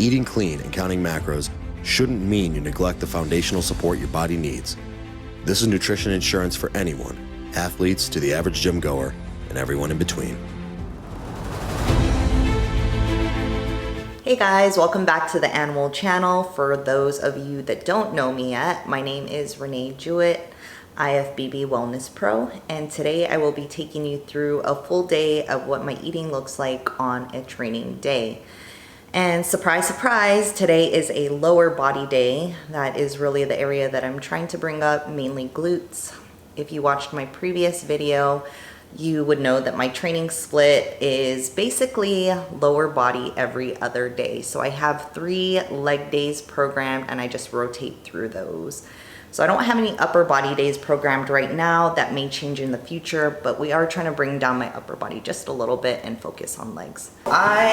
Eating clean and counting macros shouldn't mean you neglect the foundational support your body needs. This is nutrition insurance for anyone, athletes to the average gym goer, and everyone in between. Hey guys, welcome back to the Animal Channel. For those of you that don't know me yet, my name is Renee Jewett, IFBB Wellness Pro, and today I will be taking you through a full day of what my eating looks like on a training day. And surprise, surprise, today is a lower body day. That is really the area that I'm trying to bring up, mainly glutes. If you watched my previous video, you would know that my training split is basically lower body every other day. So I have 3 leg days programmed and I just rotate through those. So I don't have any upper body days programmed right now. That may change in the future, but we are trying to bring down my upper body just a little bit and focus on legs. I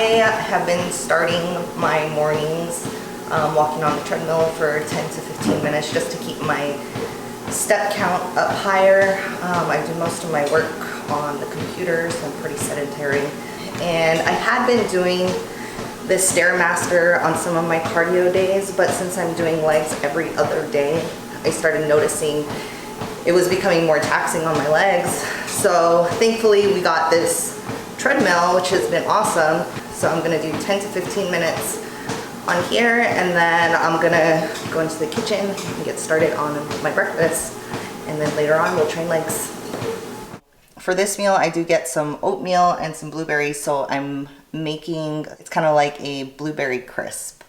have been starting my mornings walking on the treadmill for 10 to 15 minutes just to keep my step count up higher. I do most of my work on the computer, so I'm pretty sedentary. And I had been doing this Stairmaster on some of my cardio days, but since I'm doing legs every other day, I started noticing it was becoming more taxing on my legs. So thankfully we got this treadmill, which has been awesome. So I'm gonna do 10 to 15 minutes on here, and then I'm gonna go into the kitchen and get started on my breakfast, and then later on we'll train legs. For this meal, I do get some oatmeal and some blueberries, so I'm making, it's kind of like a blueberry crisp.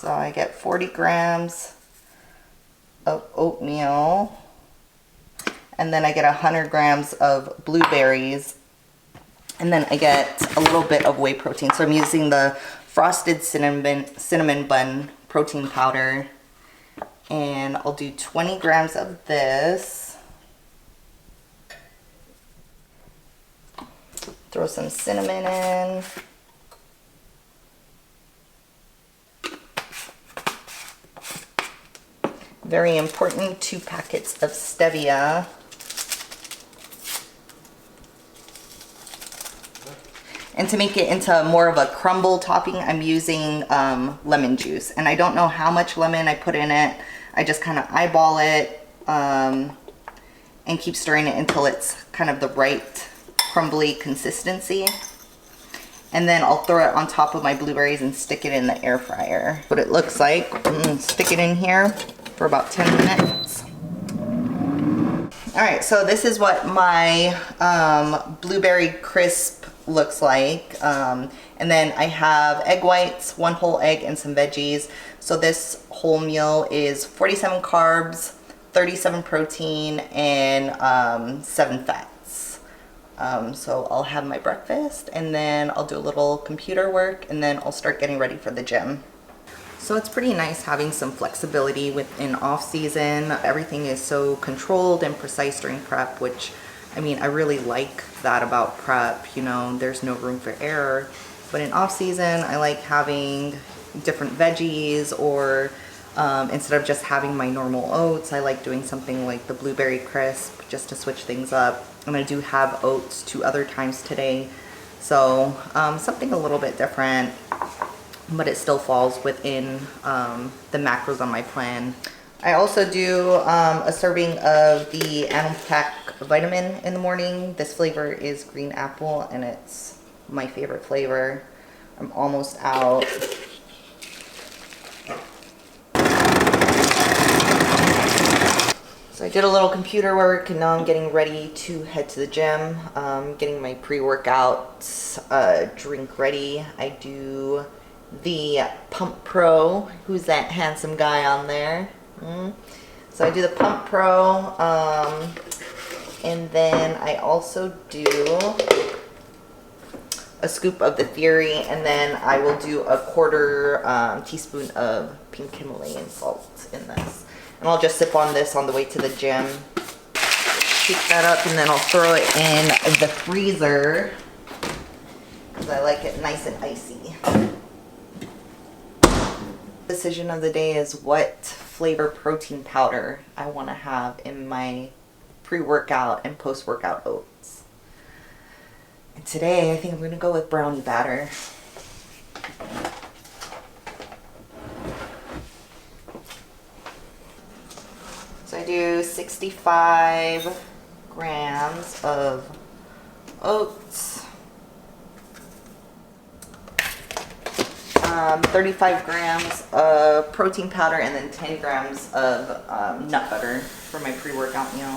So I get 40 grams of oatmeal, and then I get 100 grams of blueberries, and then I get a little bit of whey protein. So I'm using the frosted cinnamon bun protein powder, and I'll do 20 grams of this. Throw some cinnamon in. Very important, 2 packets of stevia. And to make it into more of a crumble topping, I'm using lemon juice. And I don't know how much lemon I put in it. I just kind of eyeball it and keep stirring it until it's kind of the right crumbly consistency. And then I'll throw it on top of my blueberries and stick it in the air fryer. What it looks like, stick it in here for about 10 minutes. All right, so this is what my blueberry crisp looks like. And then I have egg whites, 1 whole egg, and some veggies. So this whole meal is 47 carbs, 37 protein, and 7 fats. So I'll have my breakfast, and then I'll do a little computer work, and then I'll start getting ready for the gym. So it's pretty nice having some flexibility within off season. Everything is so controlled and precise during prep, which, I mean, I really like that about prep. You know, there's no room for error. But in off season, I like having different veggies, or instead of just having my normal oats, I like doing something like the blueberry crisp just to switch things up. And I do have oats 2 other times today, so something a little bit different, but it still falls within the macros on my plan. I also do a serving of the Animal Pack vitamin in the morning. This flavor is green apple, and it's my favorite flavor. I'm almost out. So I did a little computer work, and now I'm getting ready to head to the gym. Getting my pre-workout drink ready. I do the Pump Pro. Who's that handsome guy on there? So I do the Pump Pro, and then I also do a scoop of the Theory, and then I will do a 1/4 teaspoon of pink Himalayan salt in this. And I'll just sip on this on the way to the gym. Heat that up, and then I'll throw it in the freezer because I like it nice and icy. Decision of the day is what flavor protein powder I want to have in my pre-workout and post-workout oats. And today I think I'm going to go with brownie batter. I do 65 grams of oats, 35 grams of protein powder, and then 10 grams of nut butter for my pre-workout meal.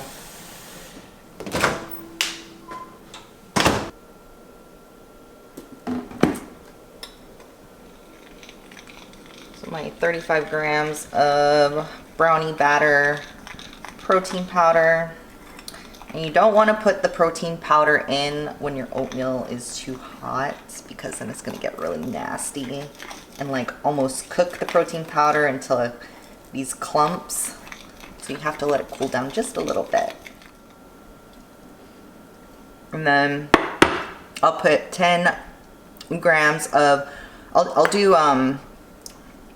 So my 35 grams of brownie batter, protein powder. And you don't want to put the protein powder in when your oatmeal is too hot, because then it's going to get really nasty and like almost cook the protein powder until these clumps. So you have to let it cool down just a little bit. And then I'll put 10 grams of, I'll do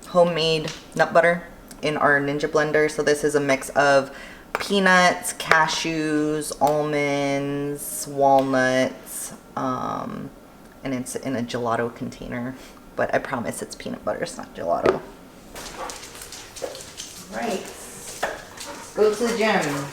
homemade nut butter in our Ninja blender. So this is a mix of peanuts, cashews, almonds, walnuts, and it's in a gelato container, but I promise it's peanut butter, it's not gelato. Right, let's go to the gym.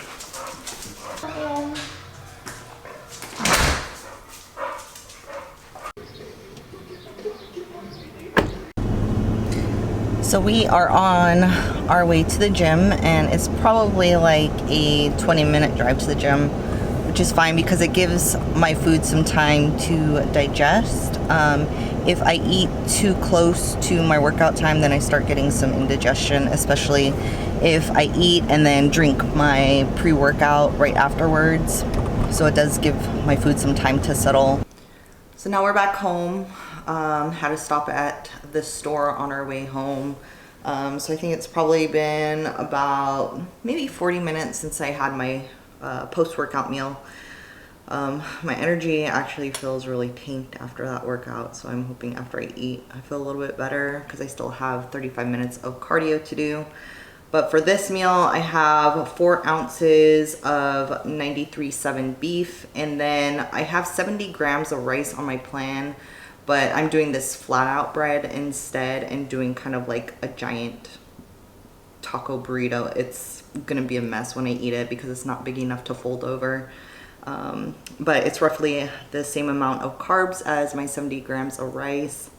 So we are on our way to the gym, and it's probably like a 20-minute drive to the gym, which is fine because it gives my food some time to digest. If I eat too close to my workout time, then I start getting some indigestion, especially if I eat and then drink my pre-workout right afterwards. So it does give my food some time to settle. So now we're back home. Had to stop at the store on our way home. So I think it's probably been about maybe 40 minutes since I had my post-workout meal. My energy actually feels really tanked after that workout, so I'm hoping after I eat I feel a little bit better, because I still have 35 minutes of cardio to do. But for this meal, I have 4 ounces of 93.7 beef, and then I have 70 grams of rice on my plan. But I'm doing this flat out bread instead and doing kind of like a giant taco burrito. It's gonna be a mess when I eat it because it's not big enough to fold over. But it's roughly the same amount of carbs as my 70 grams of rice.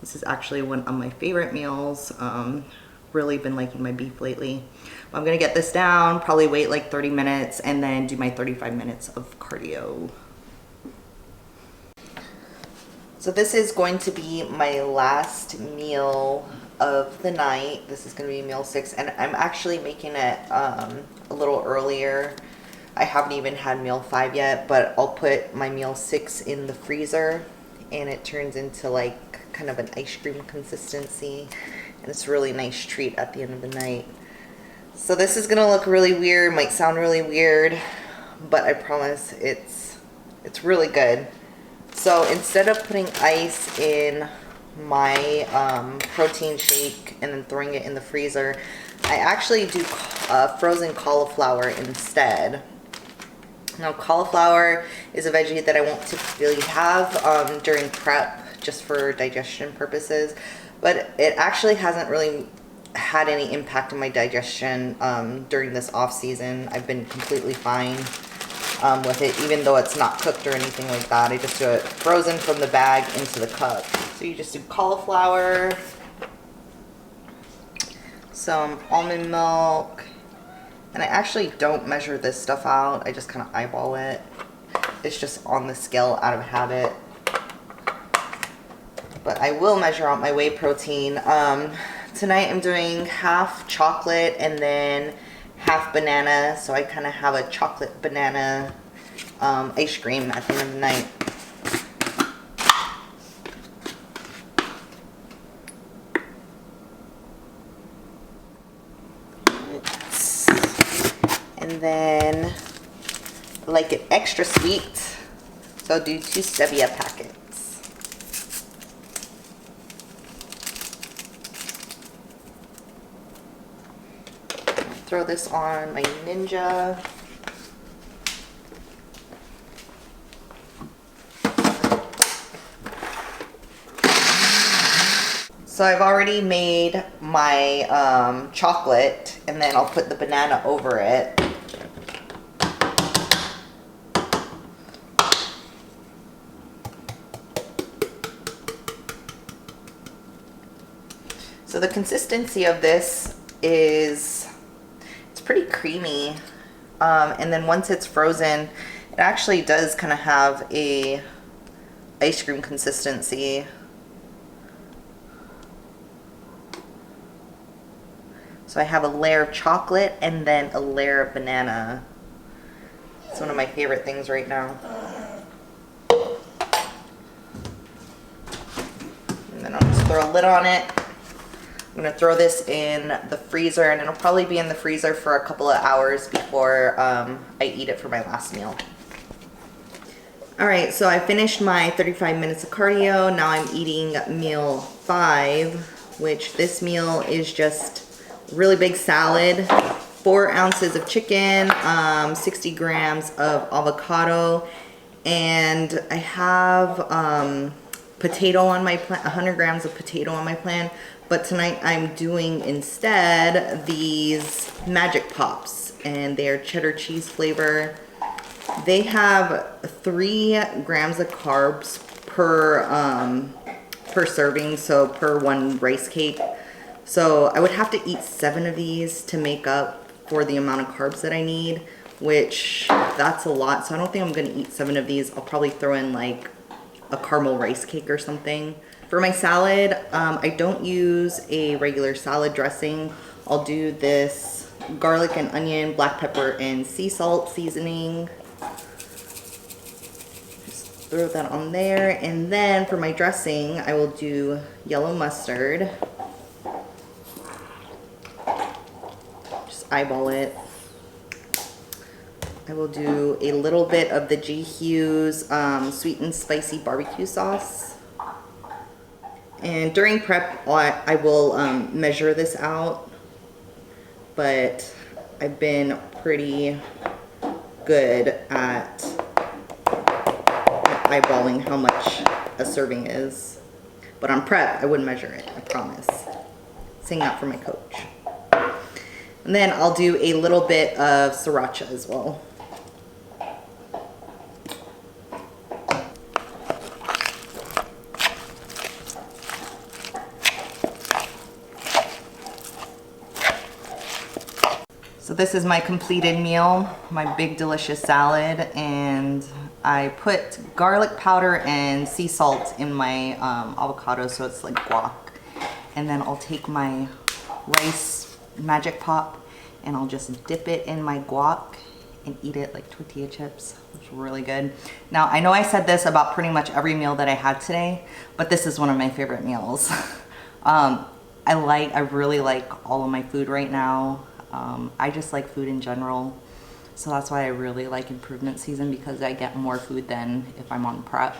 This is actually one of my favorite meals. Really been liking my beef lately. Well, I'm gonna get this down, probably wait like 30 minutes and then do my 35 minutes of cardio. So this is going to be my last meal of the night. This is going to be meal 6, and I'm actually making it a little earlier. I haven't even had meal 5 yet, but I'll put my meal 6 in the freezer, and it turns into like kind of an ice cream consistency, and it's a really nice treat at the end of the night. So this is going to look really weird, might sound really weird, but I promise it's really good. So instead of putting ice in my protein shake and then throwing it in the freezer, I actually do frozen cauliflower instead. Now, cauliflower is a veggie that I won't typically have during prep, just for digestion purposes, but it actually hasn't really had any impact on my digestion during this off season. I've been completely fine with it, even though it's not cooked or anything like that. I just do it frozen from the bag into the cup. So you just do cauliflower, some almond milk, and I actually don't measure this stuff out. I just kind of eyeball it. It's just on the scale out of habit. But I will measure out my whey protein. Tonight I'm doing half chocolate and then half banana, so I kind of have a chocolate banana ice cream at the end of the night. And then I like it extra sweet, so I'll do 2 stevia packets. Throw this on my Ninja. So I've already made my chocolate, and then I'll put the banana over it. So the consistency of this is, it's pretty creamy. And then once it's frozen, it actually does kind of have a ice cream consistency. So I have a layer of chocolate and then a layer of banana. It's one of my favorite things right now. And then I'll just throw a lid on it. I'm gonna throw this in the freezer, and it'll probably be in the freezer for a couple of hours before I eat it for my last meal. All right, so I finished my 35 minutes of cardio. Now I'm eating meal 5, which this meal is just really big salad, 4 ounces of chicken, 60 grams of avocado, and I have potato on my plan, 100 grams of potato on my plan. But tonight I'm doing instead these Magic Pops, and they're cheddar cheese flavor. They have 3 grams of carbs per serving, so per 1 rice cake. So I would have to eat 7 of these to make up for the amount of carbs that I need, which that's a lot. So I don't think I'm gonna eat 7 of these. I'll probably throw in like a caramel rice cake or something. For my salad, I don't use a regular salad dressing. I'll do this garlic and onion, black pepper, and sea salt seasoning. Just throw that on there. And then for my dressing, I will do yellow mustard. Just eyeball it. I will do a little bit of the G. Hughes sweet and spicy barbecue sauce. And during prep, I will measure this out, but I've been pretty good at eyeballing how much a serving is. But on prep, I wouldn't measure it, I promise. Saying that for my coach. And then I'll do a little bit of sriracha as well. So this is my completed meal, my big delicious salad, and I put garlic powder and sea salt in my avocado, so it's like guac. And then I'll take my rice Magic Pop and I'll just dip it in my guac and eat it like tortilla chips. It's really good. Now, I know I said this about pretty much every meal that I had today, but this is one of my favorite meals. I really like all of my food right now. I just like food in general. So that's why I really like improvement season, because I get more food than if I'm on prep.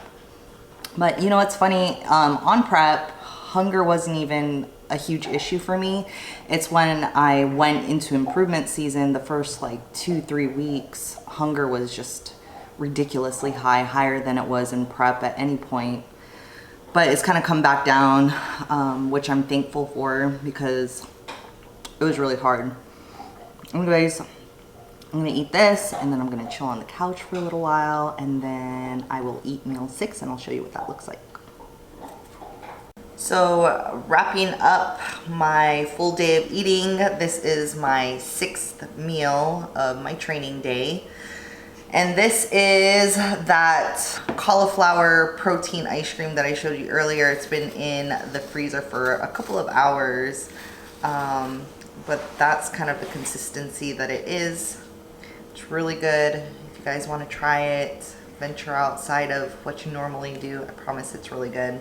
But you know what's funny? On prep, hunger wasn't even a huge issue for me. It's when I went into improvement season, the first like 2-3 weeks, hunger was just ridiculously high, higher than it was in prep at any point. But it's kind of come back down, which I'm thankful for, because it was really hard. Anyways, I'm gonna eat this and then I'm gonna chill on the couch for a little while, and then I will eat meal 6 and I'll show you what that looks like. So wrapping up my full day of eating, this is my 6th meal of my training day. And this is that cauliflower protein ice cream that I showed you earlier. It's been in the freezer for a couple of hours. But that's kind of the consistency that it is. It's really good. If you guys want to try it, venture outside of what you normally do, I promise it's really good.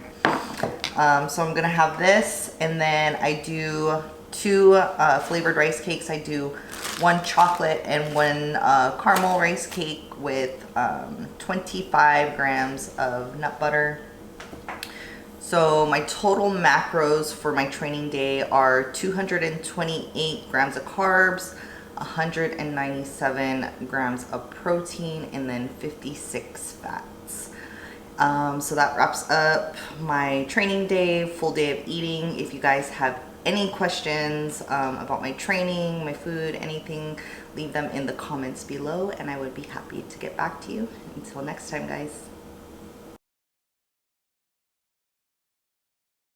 So I'm gonna have this, and then I do 2 flavored rice cakes. I do 1 chocolate and 1 caramel rice cake with 25 grams of nut butter. So my total macros for my training day are 228 grams of carbs, 197 grams of protein, and then 56 fats. So that wraps up my training day, full day of eating. If you guys have any questions about my training, my food, anything, leave them in the comments below and I would be happy to get back to you. Until next time, guys.